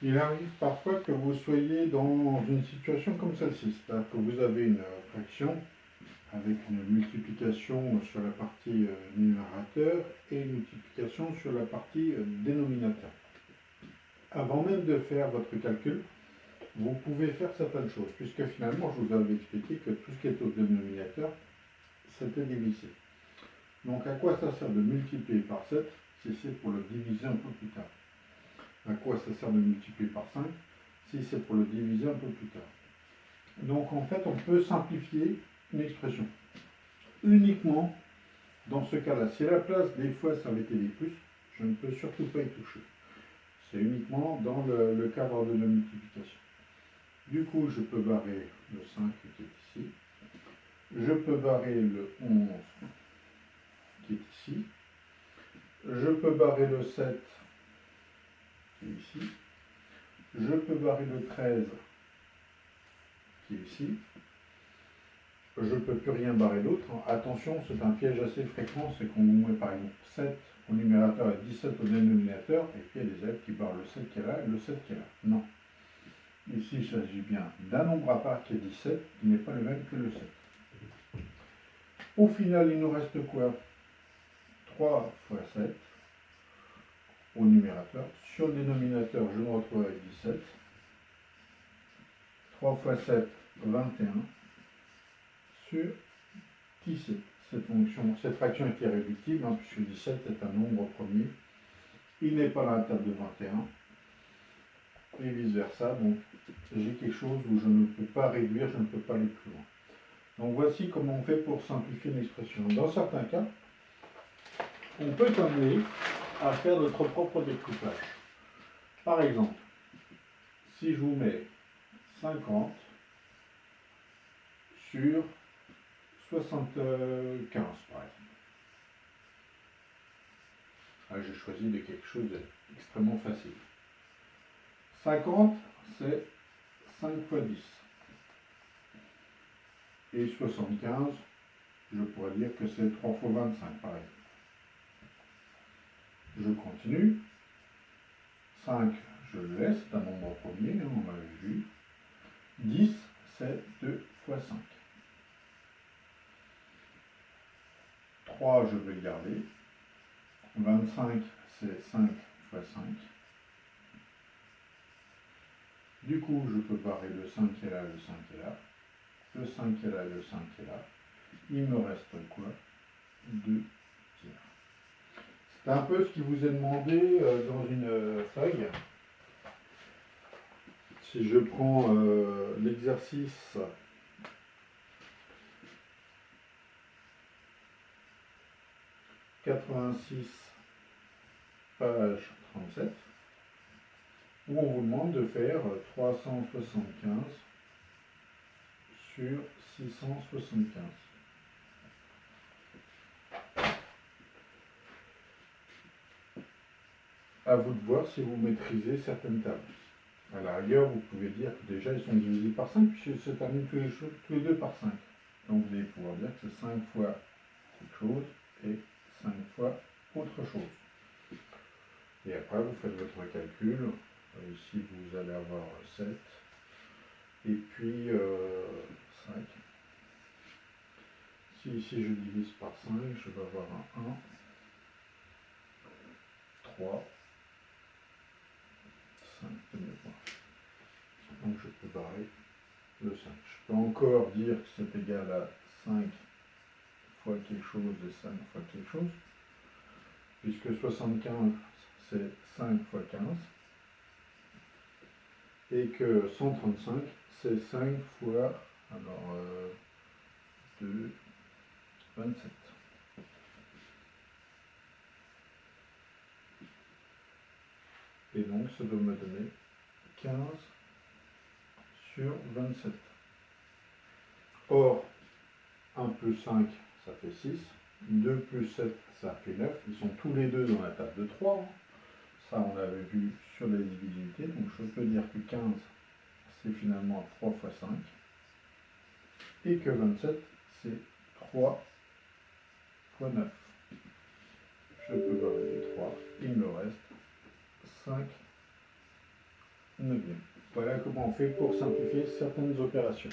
Il arrive parfois que vous soyez dans une situation comme celle-ci, c'est-à-dire que vous avez une fraction avec une multiplication sur la partie numérateur et une multiplication sur la partie dénominateur. Avant même de faire votre calcul, vous pouvez faire certaines choses, puisque finalement, je vous avais expliqué que tout ce qui est au dénominateur, c'était divisé. Donc, à quoi ça sert de multiplier par 7 si c'est pour le diviser un peu plus tard? À quoi ça sert de multiplier par 5 si c'est pour le diviser un peu plus tard? Donc, en fait, on peut simplifier une expression. Uniquement dans ce cas-là. Si à la place des fois ça avait été des plus, je ne peux surtout pas y toucher. C'est uniquement dans le cadre de la multiplication. Du coup, je peux barrer le 5 qui est ici. Je peux barrer le 11 qui est ici. Je peux barrer le 7 qui est ici. Je peux barrer le 13 qui est ici. Je ne peux plus rien barrer d'autre. Attention, c'est un piège assez fréquent, c'est qu'on vous met par exemple 7 au numérateur et 17 au dénominateur, et puis il y a des élèves qui barrent le 7 qui est là et le 7 qui est là. Non. Ici, il s'agit bien d'un nombre à part qui est 17, qui n'est pas le même que le 7. Au final, il nous reste quoi? 3 fois 7 au numérateur. Sur le dénominateur, je me retrouve avec 17. 3 fois 7, 21. Sur 17. Cette fraction est irréductible, puisque 17 est un nombre premier. Il n'est pas dans la table de 21. Et vice-versa. Donc, j'ai quelque chose où je ne peux pas réduire, je ne peux pas aller plus loin. Donc, voici comment on fait pour simplifier une expression. Dans certains cas, on peut amener à faire notre propre découpage. Par exemple, si je vous mets 50 sur 75, par exemple. Là, j'ai choisi de quelque chose d'extrêmement facile. 50, c'est 5 fois 10. Et 75, je pourrais dire que c'est 3 fois 25, pareil. Je continue. 5, je le laisse, c'est un nombre premier, on l'avait vu. 10, c'est 2 fois 5. 3, je vais le garder. 25, c'est 5 fois 5. Du coup, je peux barrer le 5 qui est là, le 5 qui est là. Le 5 qui est là, le 5 qui est là. Il me reste quoi? 2 tiers. C'est un peu ce qui vous est demandé dans une feuille. Si je prends l'exercice « 86, page 37 », où on vous demande de faire 375 sur 675. À vous de voir si vous maîtrisez certaines tables. À la rigueur, vous pouvez dire que déjà ils sont divisés par 5, puisqu'ils se terminent tous les deux par 5. Donc vous allez pouvoir dire que c'est 5 fois quelque chose et 5 fois autre chose. Et après, vous faites votre calcul. Ici, vous allez avoir 7. Et puis 5. Si ici je divise par 5, je vais avoir un 1, 3, 5 de mémoire. Donc je peux barrer le 5. Je peux encore dire que c'est égal à 5 fois quelque chose et 5 fois quelque chose, puisque 75 c'est 5 fois 15, et que 135 c'est 5 fois, alors 2, 27. Et donc ça doit me donner 15 sur 27. Or, 1 plus 5, ça fait 6. 2 plus 7, ça fait 9. Ils sont tous les deux dans la table de 3. Ça, on l'avait vu sur la divisibilité. Donc, je peux dire que 15, c'est finalement 3 fois 5. Et que 27, c'est 3 fois 9. Je peux barrer les 3. Il me reste 5 neuvième. Voilà comment on fait pour simplifier certaines opérations.